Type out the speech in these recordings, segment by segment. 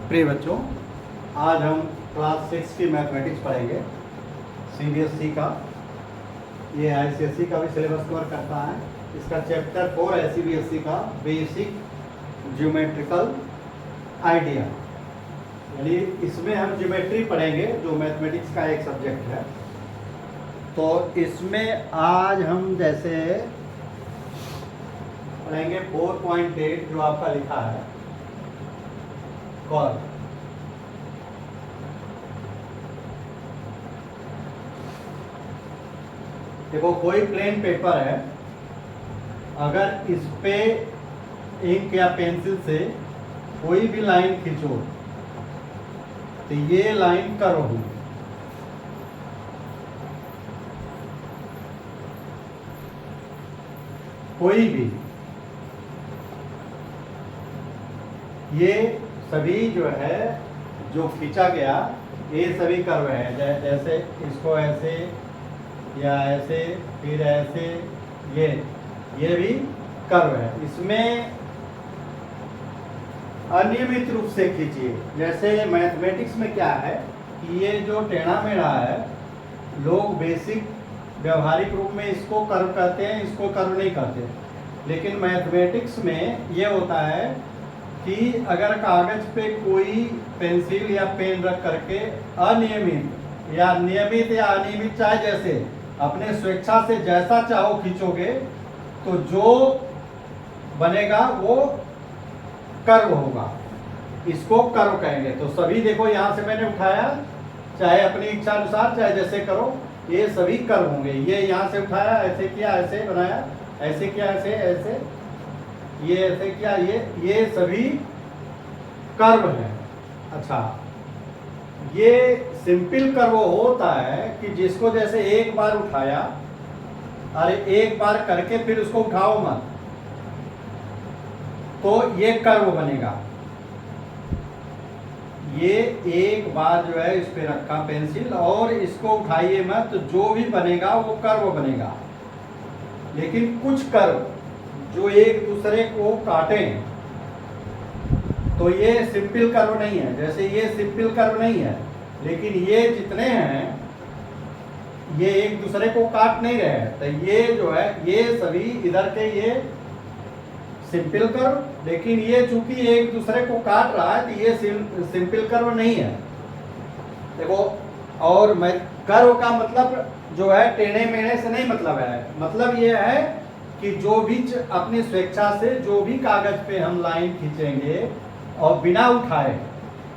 प्रिय बच्चों, आज हम क्लास 6 की मैथमेटिक्स पढ़ेंगे। सीबीएसई का, ये आईसीएसई का भी सिलेबस कवर करता है। इसका चैप्टर 4 है सीबीएसई का, बेसिक ज्योमेट्रिकल आइडिया। यानी इसमें हम ज्योमेट्री पढ़ेंगे, जो मैथमेटिक्स का एक सब्जेक्ट है। तो इसमें आज हम जैसे पढ़ेंगे 4.8, जो आपका लिखा है कर्व। देखो, कोई प्लेन पेपर है, अगर इस पे इंक या पेंसिल से कोई भी लाइन खींचो तो ये लाइन कर्व होगी। कोई भी, ये सभी जो है, जो खींचा गया, ये सभी कर्व है। जैसे इसको ऐसे या ऐसे, फिर ऐसे, ये भी कर्व है। इसमें अनियमित रूप से खींचिए। जैसे मैथमेटिक्स में क्या है कि ये जो टेढ़ा मेढ़ा है, लोग बेसिक व्यवहारिक रूप में इसको कर्व कहते हैं, इसको कर्व नहीं कहते। लेकिन मैथमेटिक्स में ये होता है कि अगर कागज पे कोई पेंसिल या पेन रख करके अनियमित या नियमित या अनियमित, चाहे जैसे अपने स्वेच्छा से जैसा चाहो खींचोगे, तो जो बनेगा वो कर्व होगा। इसको कर्व कहेंगे। तो सभी देखो, यहाँ से मैंने उठाया, चाहे अपनी इच्छा अनुसार, चाहे जैसे करो, ये सभी कर्व होंगे। ये यहाँ से उठाया, ऐसे किया, ऐसे बनाया, ऐसे किया, ऐसे ऐसे, ये ऐसे किया, ये सभी कर्व है। अच्छा, ये सिंपल कर्व होता है कि जिसको जैसे एक बार उठाया, अरे एक बार करके फिर उसको उठाओ मत, तो ये कर्व बनेगा। ये एक बार जो है इस पे रखा पेंसिल और इसको उठाइए मत, तो जो भी बनेगा वो कर्व बनेगा। लेकिन कुछ कर्व जो एक दूसरे को काटें, तो ये सिंपल कर्व नहीं है। जैसे ये सिंपल कर्व नहीं है, लेकिन ये जितने हैं ये एक दूसरे को काट नहीं रहे। तो ये जो है, ये सभी इधर के ये सिंपल कर्व, लेकिन ये चूंकि एक दूसरे को काट रहा है, तो ये सिंपल कर्व नहीं है। देखो, और मैं कर्व का मतलब जो है टेढ़े मेढ़े से नहीं मतलब है। मतलब ये है कि जो भी अपनी स्वेच्छा से जो भी कागज पे हम लाइन खींचेंगे और बिना उठाए,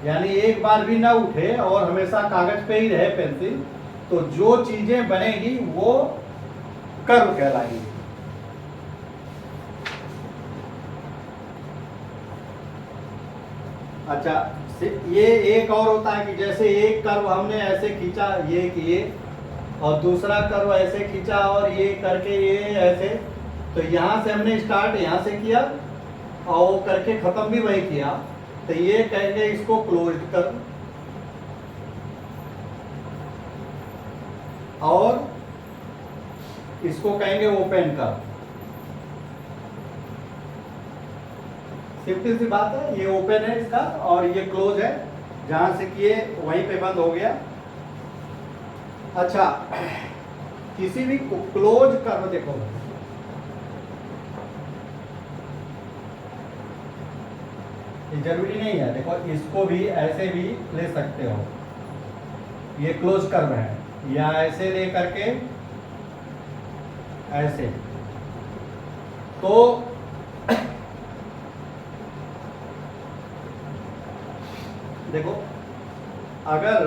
यानी एक बार भी ना उठे और हमेशा कागज पे ही रहे पेंसिल, तो जो चीजें बनेगी वो कर्व कहलाएगी। अच्छा, ये एक और होता है कि जैसे एक कर्व हमने ऐसे खींचा, ये किए, और दूसरा कर्व ऐसे खींचा और ये करके ये ऐसे, तो यहाँ से हमने स्टार्ट यहाँ से किया और वो करके खत्म भी वही किया, तो ये कहेंगे इसको क्लोज्ड कर्व। और इसको कहेंगे ओपन कर्व। सिंपल सी बात है, ये ओपन है इसका और ये क्लोज है, जहां से किए वहीं पे बंद हो गया। अच्छा, किसी भी क्लोज कर्व, देखो ये जरूरी नहीं है। देखो, इसको भी ऐसे भी ले सकते हो, ये क्लोज कर्व है, या ऐसे ले करके ऐसे। तो देखो, अगर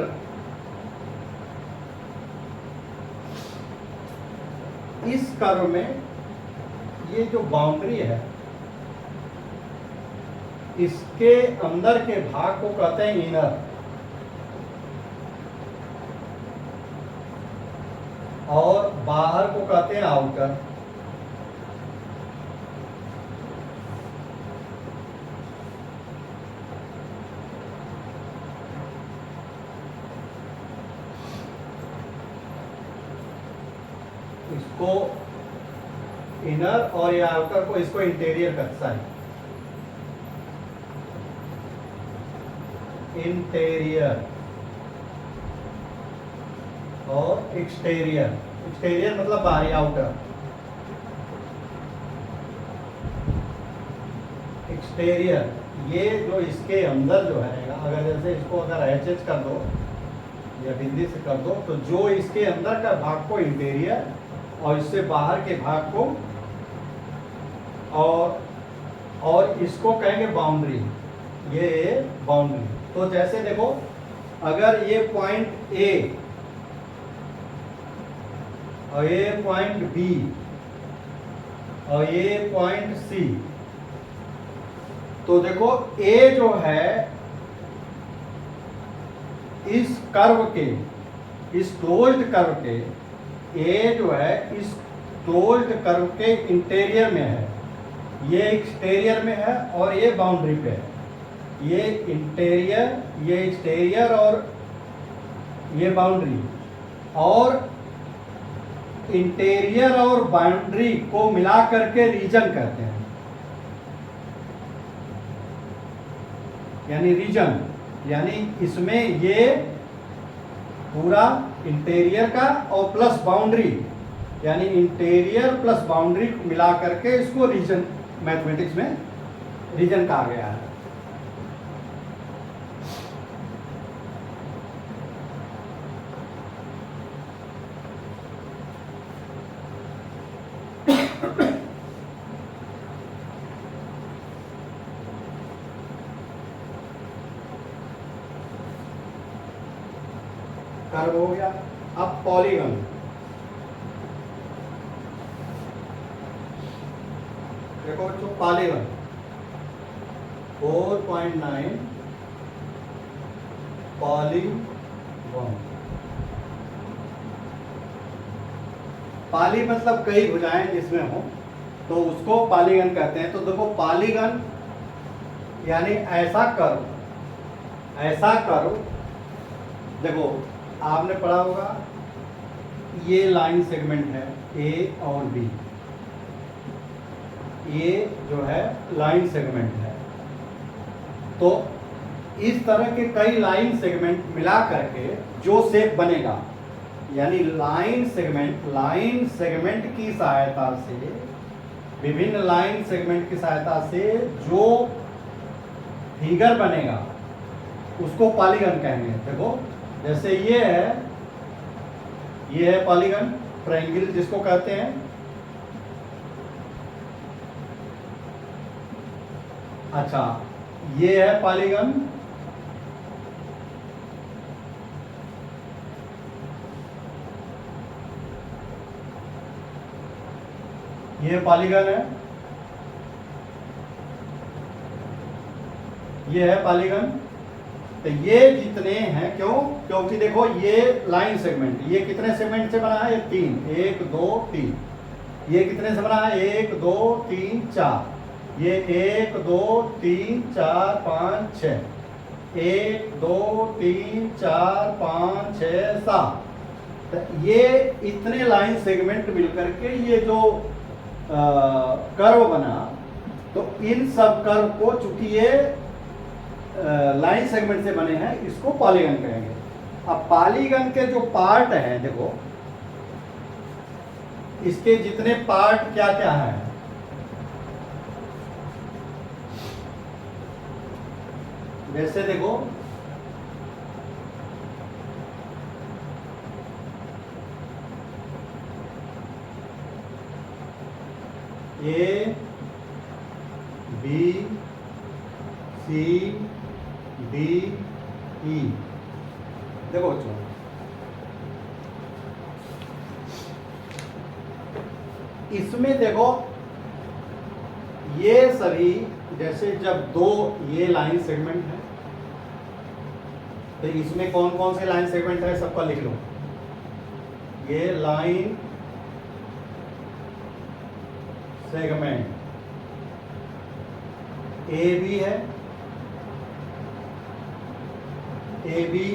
इस कर्व में ये जो बाउंड्री है, इसके अंदर के भाग को कहते हैं इनर, और बाहर को कहते हैं आउटर। इसको इनर और ये आउटर को, इसको इंटीरियर कहता है, इंटीरियर और एक्सटीरियर। एक्सटीरियर मतलब बाहरी, आउटर। एक्सटीरियर ये जो इसके अंदर जो है, अगर जैसे इसको अगर एच कर दो या बिंदी से कर दो, तो जो इसके अंदर का भाग को इंटीरियर और इससे बाहर के भाग को, और इसको कहेंगे बाउंड्री। ये बाउंड्री। तो जैसे देखो, अगर ये पॉइंट ए और ये पॉइंट बी और ये पॉइंट सी, तो देखो ए जो है इस कर्व के, इस क्लोज्ड कर्व के, ए जो है इस क्लोज्ड कर्व के इंटीरियर में है, ये एक्सटीरियर में है और ये बाउंड्री पे है। ये इंटीरियर, ये एक्सटीरियर और ये बाउंड्री, और इंटीरियर और बाउंड्री को मिला करके रीजन कहते हैं, यानी रीजन। यानी इसमें ये पूरा इंटीरियर का और प्लस बाउंड्री, यानी इंटीरियर प्लस बाउंड्री मिला करके इसको रीजन, मैथमेटिक्स में रीजन कहा गया है। कर्व हो गया। अब पॉलीगन, देखो बच्चों, पॉलीगन 4.9 पॉलीगन। पाली मतलब कई भुजाएं जिसमें हो, तो उसको पॉलीगन कहते हैं। तो देखो पॉलीगन यानी ऐसा कर्व, ऐसा कर्व, देखो आपने पढ़ा होगा, ये लाइन सेगमेंट है ए और बी, ये जो है लाइन सेगमेंट है। तो इस तरह के कई लाइन सेगमेंट मिला करके जो शेप बनेगा, यानी लाइन सेगमेंट की सहायता से, विभिन्न लाइन सेगमेंट की सहायता से जो फिगर बनेगा उसको पॉलीगन कहेंगे। देखो जैसे ये है पॉलीगन, ट्रायंगल जिसको कहते हैं। अच्छा, ये है पॉलीगन, ये पॉलीगन है, ये है पॉलीगन। तो ये जितने हैं, क्यों? क्योंकि देखो ये लाइन सेगमेंट, ये कितने सेगमेंट से बना है? ये 3, 1 2 3। ये कितने से बना है? 1 2 3 4। ये 1 2 3 4 5 6। 1 2 3 4 5 6 7। तो ये इतने लाइन सेगमेंट मिलकर के ये जो कर्व बना, तो इन सब कर्व को, चूंकि ये लाइन सेगमेंट से बने हैं, इसको पॉलीगन कहेंगे। अब पॉलीगन के जो पार्ट हैं, देखो इसके जितने पार्ट क्या क्या हैं, जैसे देखो ए बी सी डी ई। देखो बच्चों, इसमें देखो ये सभी, जैसे जब दो ये लाइन सेगमेंट है, तो इसमें कौन कौन से लाइन सेगमेंट है सबका लिख लो। ये लाइन सेगमेंट ए बी है, A B,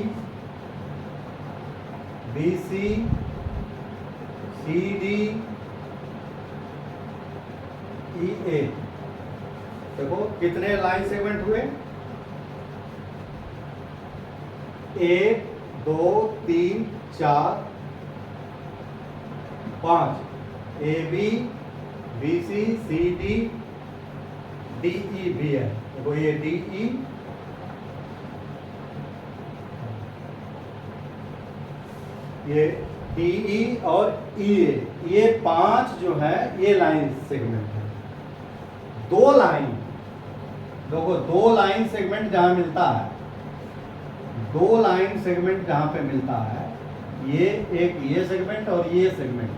B C, C D, E A. देखो कितने लाइन सेगमेंट हुए, 1 2 3 4 5, A B B C C D D E भी है। देखो ये डी ई, ये डी ई और ई ए, ये 5 जो है ये लाइन सेगमेंट है। 2 लाइन, देखो 2 लाइन सेगमेंट जहां मिलता है, 2 लाइन सेगमेंट जहां पे मिलता है, ये एक ये सेगमेंट और ये सेगमेंट,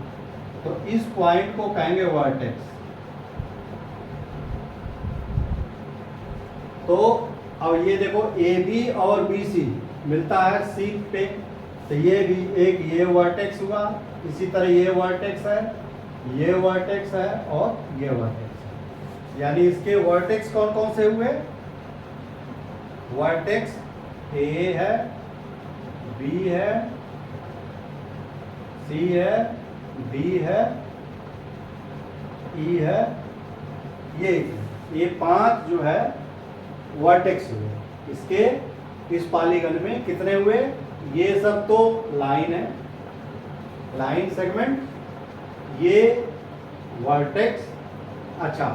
तो इस पॉइंट को कहेंगे वर्टेक्स। तो अब ये देखो ए बी और बी सी मिलता है सी पे, तो ये भी एक ये वर्टेक्स हुआ, इसी तरह ये वर्टेक्स है, ये वर्टेक्स है और ये वर्टेक्स है। यानी इसके वर्टेक्स कौन कौन से हुए, वर्टेक्स ए है, बी है, सी है, डी है, ई है, ये 5 जो है वर्टेक्स हुए। इसके इस पॉलीगन में कितने हुए, ये सब तो लाइन है, लाइन सेगमेंट, ये वर्टेक्स। अच्छा,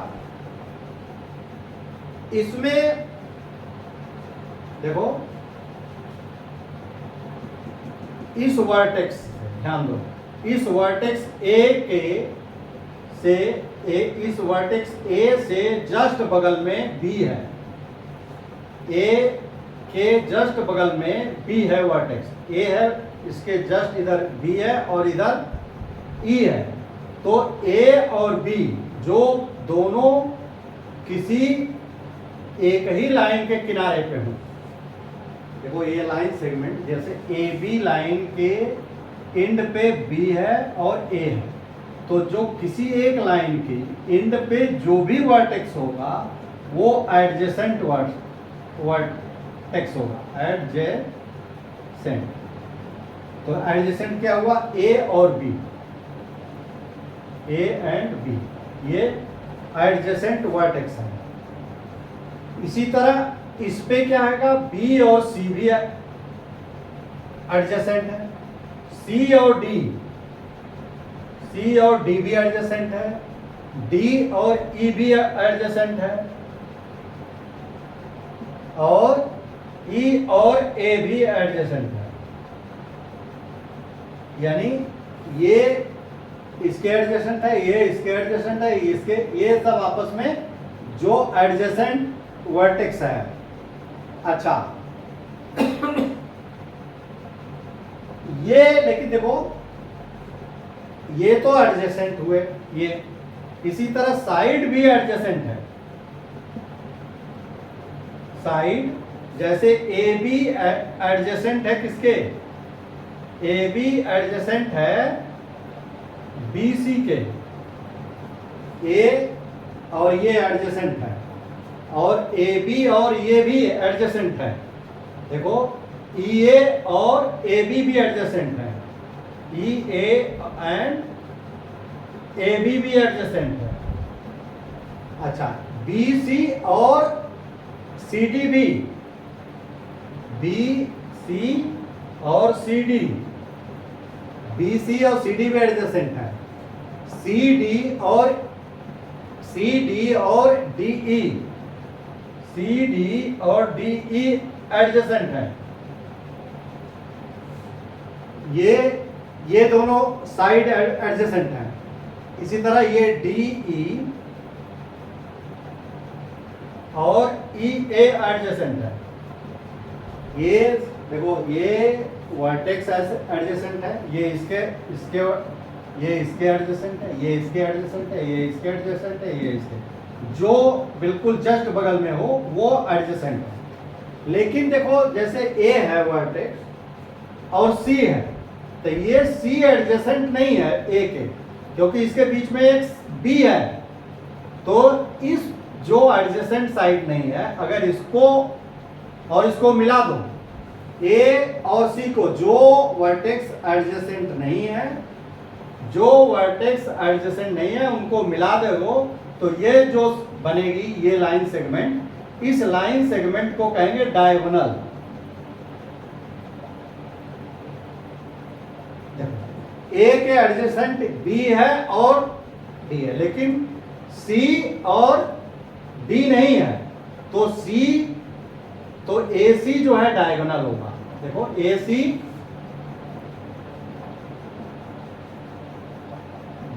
इसमें देखो इस वर्टेक्स, ध्यान दो, इस वर्टेक्स ए के से इस वर्टेक्स ए से जस्ट बगल में बी है, ए के जस्ट बगल में बी है वर्टेक्स, ए है, इसके जस्ट इधर बी है और इधर ई है। तो ए और बी जो दोनों किसी एक ही लाइन के किनारे पे हों, देखो ये लाइन सेगमेंट, जैसे ए बी लाइन के एंड पे बी है और ए है, तो जो किसी एक लाइन की एंड पे जो भी वर्टेक्स होगा वो एडजेसेंट वर्टेक्स होगा, एडजेसेंट। तो एडजेसेंट क्या हुआ, ए और बी, ए एंड बी, ये एडजेसेंट वर्टेक्स है। इसी तरह इस पे क्या है, बी और सी भी एडजेसेंट है, सी और डी, सी और डी भी एडजेसेंट है, डी और ई भी एडजेसेंट है, और ई और ए भी एडजेसेंट है। यानी ये इसके एडजेसेंट है, ये इसके एडजेसेंट है, इसके, ये सब आपस में जो एडजेसेंट वर्टेक्स है। अच्छा, ये लेकिन देखो ये तो एडजेसेंट हुए, ये इसी तरह साइड भी एडजेसेंट है। साइड जैसे ए बी एडजेसेंट है किसके, ए बी एडजेसेंट है बी सी के, ए और ये एडजेसेंट है, और ए बी और ये भी एडजेसेंट है। देखो ई ए और ए बी भी एडजेसेंट है, ई ए एंड ए बी भी एडजेसेंट है। अच्छा, बी सी और सी डी भी, बी सी और सी डी, बी सी और सी डी भी एडजेसेंट है, सी डी और डी ई, सी डी और डी ई एडजेसेंट है। ये दोनों साइड एडजेसेंट हैं। इसी तरह ये डी ई और ई ए एडजेसेंट है। ये देखो ये वर्टेक्स एडजेसेंट है, ये इसके एडजेसेंट है, ये इसके एडजेसेंट है, ये इसके एडजेसेंट है, ये इसके, जो बिल्कुल जस्ट बगल में हो वो एडजेसेंट है। लेकिन देखो जैसे ए है वर्टेक्स और सी है, तो ये सी एडजेसेंट नहीं है ए के, क्योंकि इसके बीच में एक बी है। तो इस जो एडजेसेंट साइड नहीं है, अगर इसको और इसको मिला दो, ए और सी को, जो वर्टेक्स एडजेसेंट नहीं है, जो वर्टेक्स एडजेसेंट नहीं है उनको मिला दे दो, तो ये जो बनेगी ये लाइन सेगमेंट, इस लाइन सेगमेंट को कहेंगे डायगोनल। ए के एडजेसेंट बी है और डी है, लेकिन सी और डी नहीं है, तो सी तो ए सी जो है डायगोनल होगा। देखो ए सी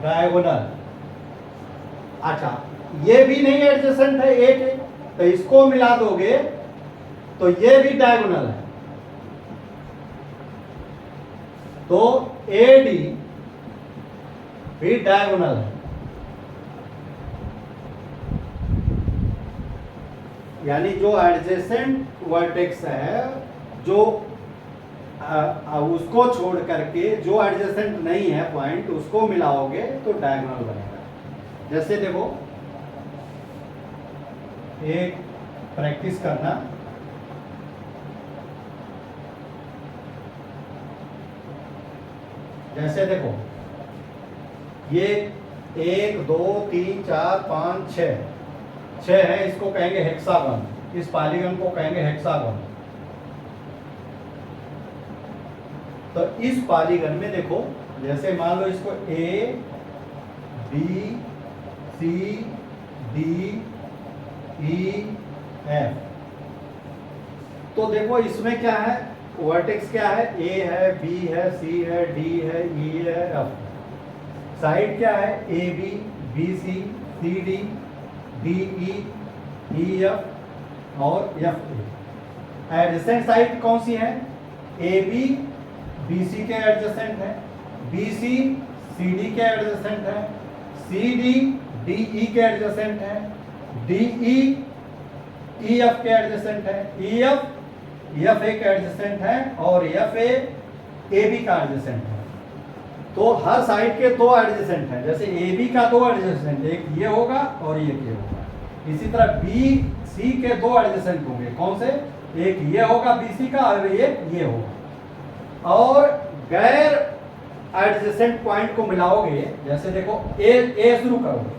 डायगोनल। अच्छा, ये भी नहीं एडजेसेंट है ए के, तो इसको मिला दोगे तो ये भी डायगोनल है, तो ए डी भी डायगोनल है। यानी जो एडजेसेंट वर्टेक्स है, जो उसको छोड़ करके जो एडजेसेंट नहीं है पॉइंट, उसको मिलाओगे तो डायगोनल बनेगा। जैसे देखो, एक प्रैक्टिस करना, जैसे देखो ये 1 2 3 4 5 6 है, इसको कहेंगे हेक्सागन, इस पॉलीगन को कहेंगे हेक्सागन। तो इस पॉलीगन में देखो, जैसे मान लो इसको A B C D E F, तो देखो इसमें क्या है, वर्टेक्स क्या है, ए है, बी है, सी है, डी है, ई है, एफ। साइड क्या है, A B, B C, C D, D E F और एफ ए। एडजेसेंट साइड कौन सी है, ए बी बी सी के एडजेसेंट है, बी सी सी डी के एडजेसेंट है, सी डी डी ई के एडजेसेंट है, डी ई एफ के एडजेसेंट है, ई एफ ए का एडजेसेंट है और एफ ए बी का एडजेसेंट है। तो हर साइड के दो एडजेसेंट हैं, जैसे ए बी का दो एडजेसेंट, एक ये होगा और एक ये होगा। इसी तरह बी सी के दो एडजेसेंट होंगे, कौन से, एक ये होगा बी सी का और ये होगा। और गैर एडजेसेंट पॉइंट को मिलाओगे, जैसे देखो ए शुरू करोगे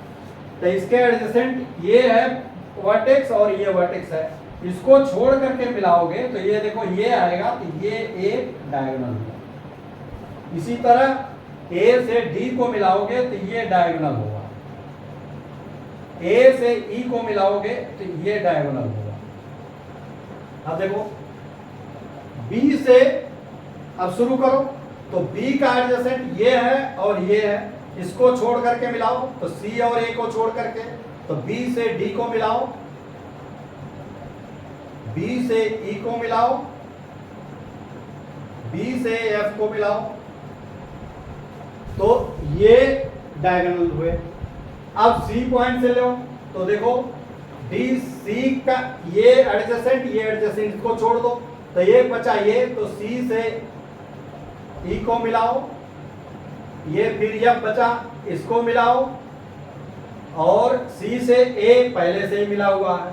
तो इसके एडजेसेंट ये है वर्टेक्स और ये वर्टेक्स है, इसको छोड़ करके मिलाओगे तो ये देखो ये आएगा, तो ये एक डायगोनल होगा। इसी तरह ए से डी को मिलाओगे तो ये डायगोनल होगा, ए से ई को मिलाओगे तो ये डायगोनल होगा। अब देखो बी से अब शुरू करो, तो बी का एडजेसेंट ये है और ये है, इसको छोड़ करके मिलाओ, तो सी और ए को छोड़ करके, तो बी से डी को मिलाओ, बी से ई को मिलाओ, बी से एफ को मिलाओ, तो ये डायगोनल हुए। अब सी पॉइंट से लो, तो देखो डी सी का ये एडजेसेंट इसको छोड़ दो, तो एक बचा ये, तो सी से ई को मिलाओ, ये फिर एफ बचा, इसको मिलाओ, और सी से ए पहले से ही मिला हुआ है,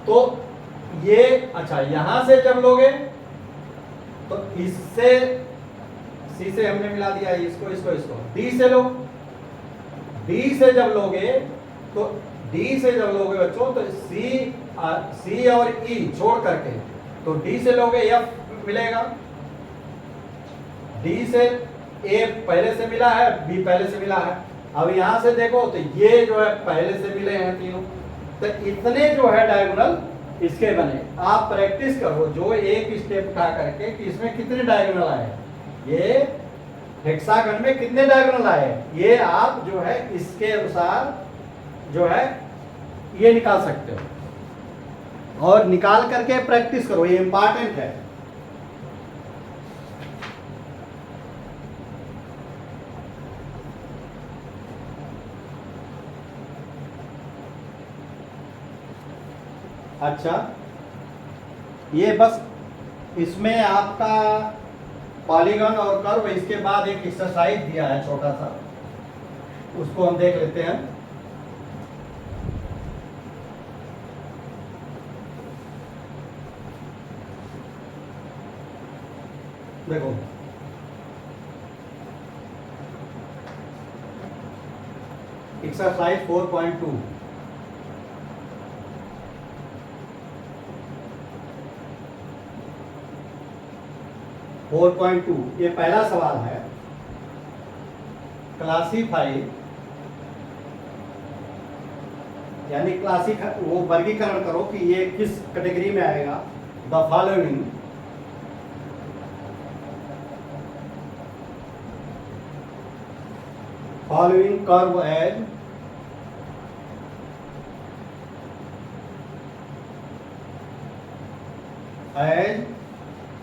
तो ये अच्छा यहां से जब लोगे तो इससे सी से हमने मिला दिया, इसको डी से लो, डी से जब लोगे तो डी से जब लोगे बच्चों तो सी और ई छोड़ करके, तो डी से लोगे एफ मिलेगा, डी से ए पहले से मिला है, बी पहले से मिला है। अब यहां से देखो तो ये जो है पहले से मिले हैं तीनों, तो इतने जो है डायगोनल इसके बने। आप प्रैक्टिस करो जो एक स्टेप उठा करके कि इसमें कितने डायगोनल आए, ये हेक्सागन में कितने डायगोनल आए, ये आप जो है इसके अनुसार जो है ये निकाल सकते हो, और निकाल करके प्रैक्टिस करो, ये इंपॉर्टेंट है। अच्छा, ये बस इसमें आपका पॉलीगन और कर्व, इसके बाद एक एक्सरसाइज दिया है छोटा सा, उसको हम देख लेते हैं। देखो एक्सरसाइज 4.2। ये पहला सवाल है। क्लासीफाई यानी वो वर्गीकरण करो कि ये किस कैटेगरी में आएगा। द फॉलोइंग कर्व एज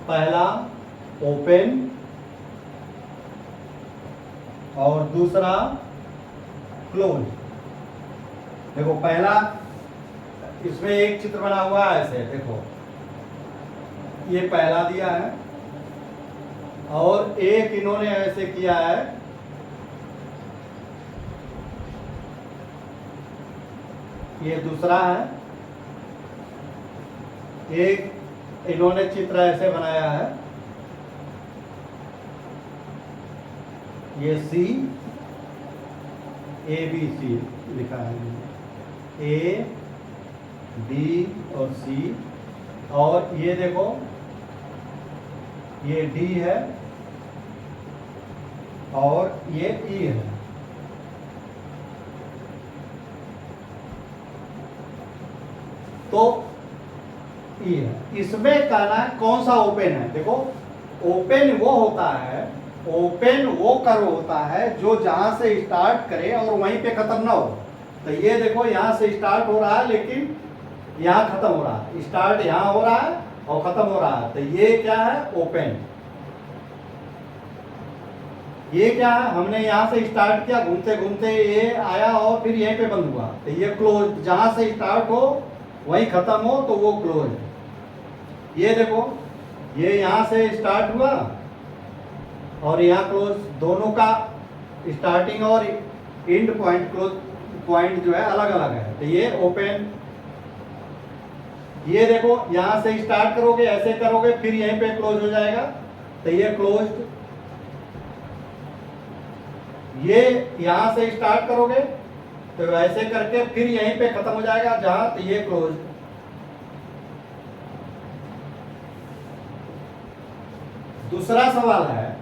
पहला ओपन और दूसरा क्लोज। देखो पहला इसमें एक चित्र बना हुआ है ऐसे, देखो ये पहला दिया है और एक इन्होंने ऐसे किया है, ये दूसरा है। एक इन्होंने चित्र ऐसे बनाया है, ये सी ए बी सी लिखा है, ए बी और सी। और ये देखो ये डी है और ये ई है। तो ई है। इसमें कहना है कौन सा ओपन है। देखो ओपन वो होता है, ओपन वो कर्व होता है जो जहां से स्टार्ट करे और वहीं पे खत्म ना हो। तो ये देखो यहां से स्टार्ट हो रहा है लेकिन यहां खत्म हो रहा है, स्टार्ट यहां हो रहा है और खत्म हो रहा है। तो ये क्या है, ओपन। ये क्या है, हमने यहां से स्टार्ट किया, घूमते घूमते ये आया और फिर यहीं पे बंद हुआ। तो ये क्लोज, जहां से स्टार्ट हो वहीं खत्म हो तो वो क्लोज है। ये देखो ये यहां से स्टार्ट हुआ और यहाँ क्लोज, दोनों का स्टार्टिंग और एंड पॉइंट, क्लोज पॉइंट जो है अलग अलग है। तो ये ओपन। ये देखो यहां से स्टार्ट करोगे, ऐसे करोगे, फिर यहीं पे क्लोज हो जाएगा, तो ये क्लोज्ड। ये यहां से स्टार्ट करोगे तो ऐसे करके फिर यहीं पे खत्म हो जाएगा जहां, तो ये क्लोज। दूसरा सवाल है,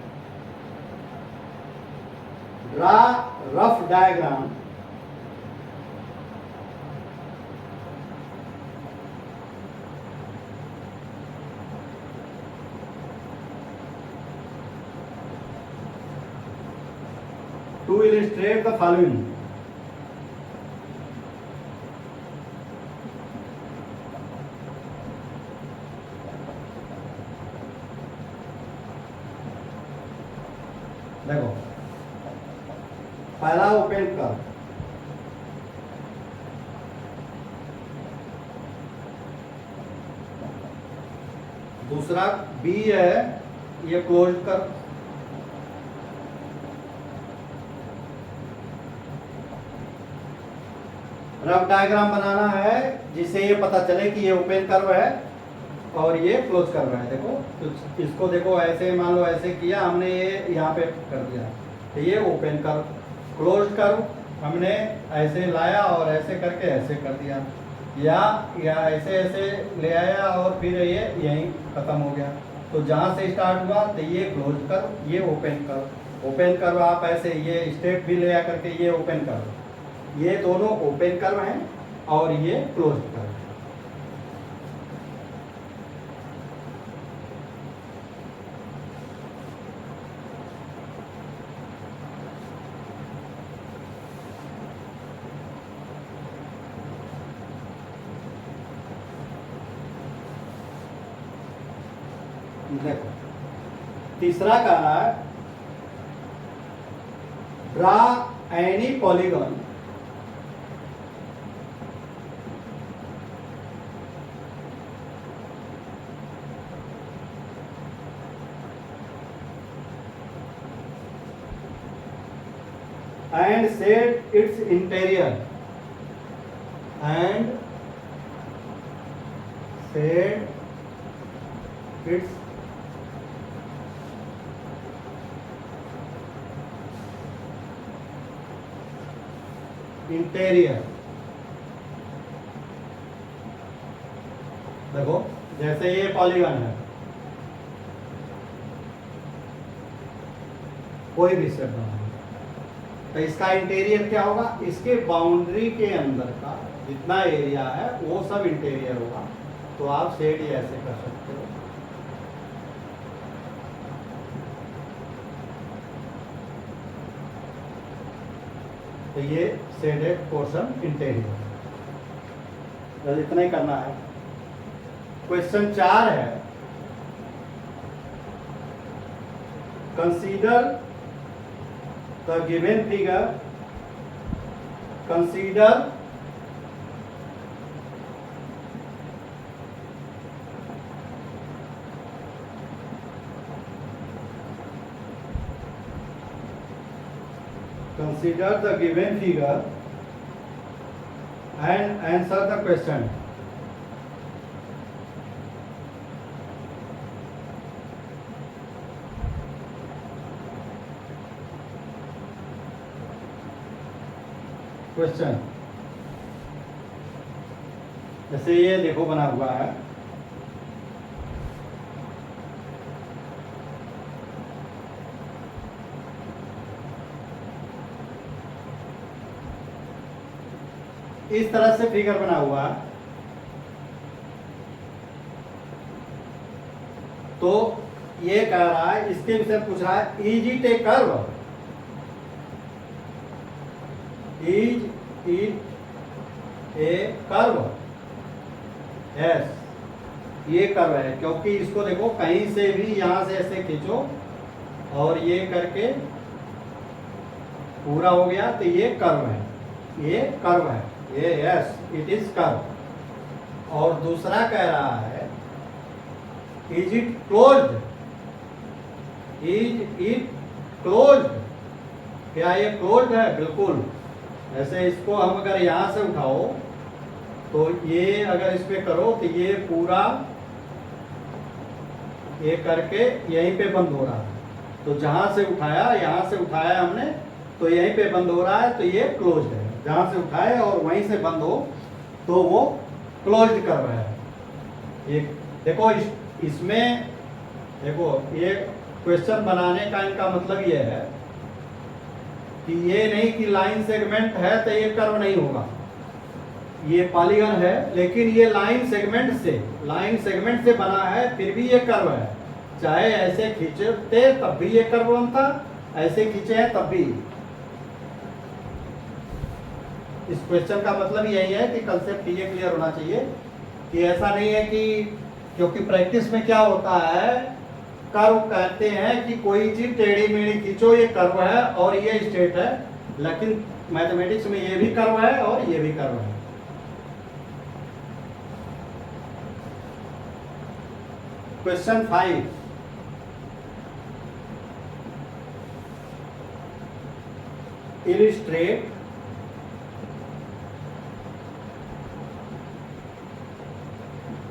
draw rough diagram to illustrate the following. देखो पहला ओपन कर, दूसरा बी है, ये क्लोज कर। रफ डायग्राम बनाना है जिससे ये पता चले कि ये ओपन कर्व है और ये क्लोज कर्व है। देखो तो इसको देखो ऐसे, मान लो ऐसे किया हमने, ये यहाँ पे कर दिया, तो ये ओपन कर्व। क्लोज कर्व हमने ऐसे लाया और ऐसे करके ऐसे कर दिया, या ऐसे ऐसे ले आया और फिर ये यहीं खत्म हो गया। तो जहाँ से स्टार्ट हुआ तो ये क्लोज कर्व, ये ओपन कर्व। ओपन कर्व आप ऐसे ये स्टेप भी ले आ करके, ये ओपन कर्व, ये दोनों ओपन कर्व हैं और ये क्लोज कर्व। देखो तीसरा का है, draw any polygon and set its interior and set its interior. देखो जैसे ये पॉलीगन है, कोई भी शेप बनाओ, तो इसका इंटीरियर क्या होगा? इसके बाउंड्री के अंदर का जितना एरिया है वो सब इंटीरियर होगा। तो आप शेड ये ऐसे कर सकते हो। तो ये शेडेड पोर्शन इंटीरियर, बस इतना ही करना है। क्वेश्चन 4 है, consider the given figure, consider consider the given figure and answer the question. Question जैसे ये देखो बना हुआ है, इस तरह से फिगर बना हुआ है। तो ये कह रहा है, इसके विषय पूछ रहा है, is it A curve, is it A curve? Yes, ये कर्व है, क्योंकि इसको देखो कहीं से भी यहां से ऐसे खींचो और ये करके पूरा हो गया, तो ये कर्व है, ये कर्व है, ये यस इट इज कर्व। और दूसरा कह रहा है, is it closed, is it closed, क्या ये क्लोज्ड है? बिल्कुल। ऐसे इसको हम अगर यहां से उठाओ तो ये अगर इस पे करो तो ये पूरा ये करके यहीं पे बंद हो रहा है। तो जहां से उठाया, यहां से उठाया हमने तो यहीं पे बंद हो रहा है, तो ये क्लोज्ड है। जहां से उठाए और वहीं से बंद हो तो वो क्लोज्ड कर रहा है। ये देखो इसमें देखो ये क्वेश्चन बनाने का इनका मतलब ये है कि ये नहीं कि लाइन सेगमेंट है तो ये कर्व नहीं होगा। ये पॉलीगन है लेकिन ये लाइन सेगमेंट से बना है, फिर भी ये कर्व है। चाहे ऐसे खींचते तब भी ये कर्व बनता, ऐसे खींचे हैं तब भी। इस क्वेश्चन का मतलब यही है कि कंसेप्ट ये क्लियर होना चाहिए कि ऐसा नहीं है कि, क्योंकि प्रैक्टिस में क्या होता है, कर्व कहते हैं कि कोई चीज टेढ़ी मेढ़ी खींचो ये कर्व है और ये स्ट्रेट है, लेकिन मैथमेटिक्स में ये भी कर्व है और ये भी कर्व है। क्वेश्चन 5, इलिस्ट्रेट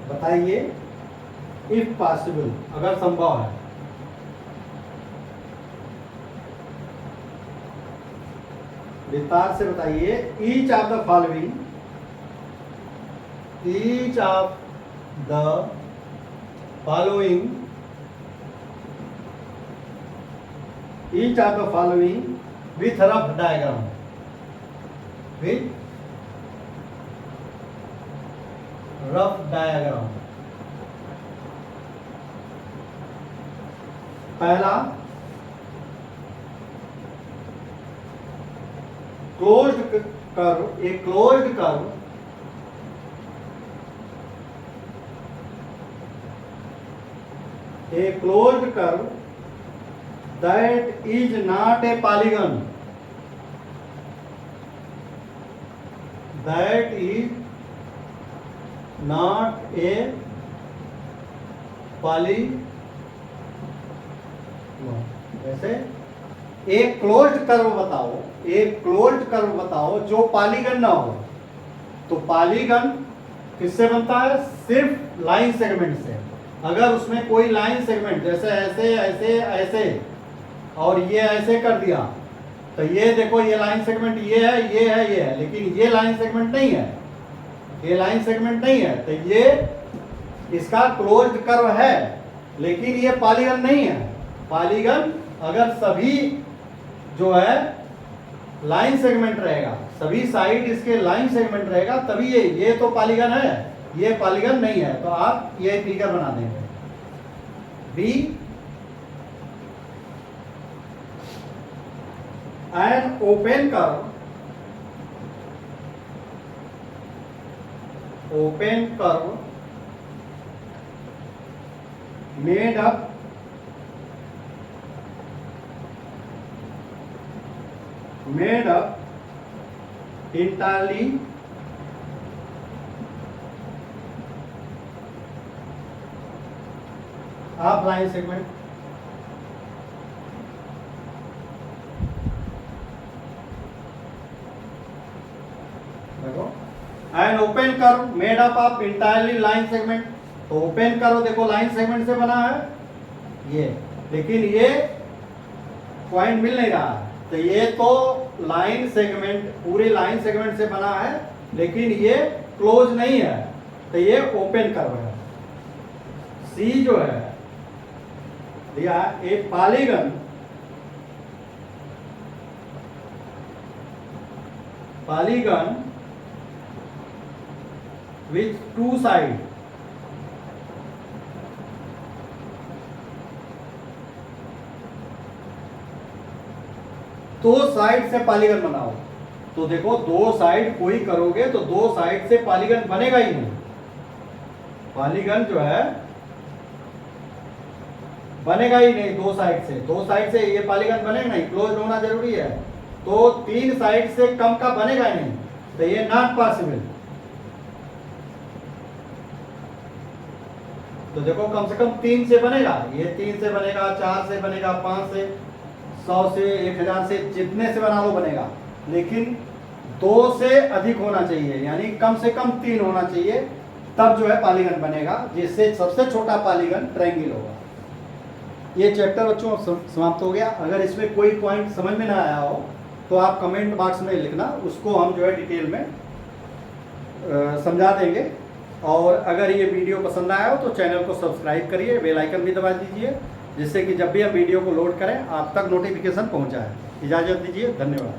बताइए, इफ पॉसिबल, अगर संभव है, विस्तार से बताइए, each of the following, each of the following, each of the following with rough diagram, with rough diagram. पहला, क्लोज्ड कर्व, एक closed curve a closed curve that is not a polygon, that is not a polygon। ऐसे एक closed curve बताओ, एक closed curve बताओ जो polygon ना हो। तो पॉलीगन किससे बनता है? सिर्फ लाइन सेगमेंट से। अगर उसमें कोई लाइन सेगमेंट जैसे ऐसे ऐसे ऐसे और ये ऐसे कर दिया तो ये देखो, ये लाइन सेगमेंट ये है, ये है, ये है, लेकिन ये लाइन सेगमेंट नहीं है, ये लाइन सेगमेंट नहीं है। तो ये इसका क्लोज्ड कर्व है, लेकिन ये पॉलीगन नहीं है। पॉलीगन अगर सभी जो है लाइन सेगमेंट रहेगा, सभी साइड इसके लाइन सेगमेंट रहेगा, तभी ये तो पॉलीगन है, ये पॉलीगन नहीं है। तो आप ये फिगर बना देंगे। B an open curve, open curve made up entirely of line segment, देखो an open curve made up of entirely line segment. तो ओपन कर्व देखो लाइन सेगमेंट से बना है ये, लेकिन ये पॉइंट मिल नहीं रहा है। तो ये तो लाइन सेगमेंट, पूरे लाइन सेगमेंट से बना है, लेकिन ये क्लोज नहीं है, तो ये ओपन कर्व है। सी जो है दिया एक polygon, polygon with two side, दो साइड से पॉलीगन बनाओ। तो देखो दो साइड कोई करोगे तो दो साइड से पॉलीगन बनेगा ही नहीं। पॉलीगन जो है बनेगा ही नहीं दो साइड से, दो साइड से ये पॉलीगन बनेगा नहीं, क्लोज होना जरूरी है। तो तीन साइड से कम का बनेगा ही नहीं, तो ये नॉट पॉसिबल। तो देखो कम से कम तीन से बनेगा, ये तीन से बनेगा, चार से बनेगा, 5 से, 100 से, 1000 से, जितने से बना लो बनेगा, लेकिन 2 से अधिक होना चाहिए, यानी कम से कम 3 होना चाहिए, तब जो है पॉलीगन बनेगा, जिससे सबसे छोटा पॉलीगन ट्रायंगल होगा। ये चैप्टर बच्चों समाप्त हो गया। अगर इसमें कोई पॉइंट समझ में ना आया हो तो आप कमेंट बॉक्स में लिखना, उसको हम जो है डिटेल में समझा देंगे। और अगर ये वीडियो पसंद आया हो तो चैनल को सब्सक्राइब करिए, बेल आइकन भी दबा दीजिए, जिससे कि जब भी हम वीडियो को लोड करें आप तक नोटिफिकेशन पहुंचाए। इजाज़त दीजिए, धन्यवाद।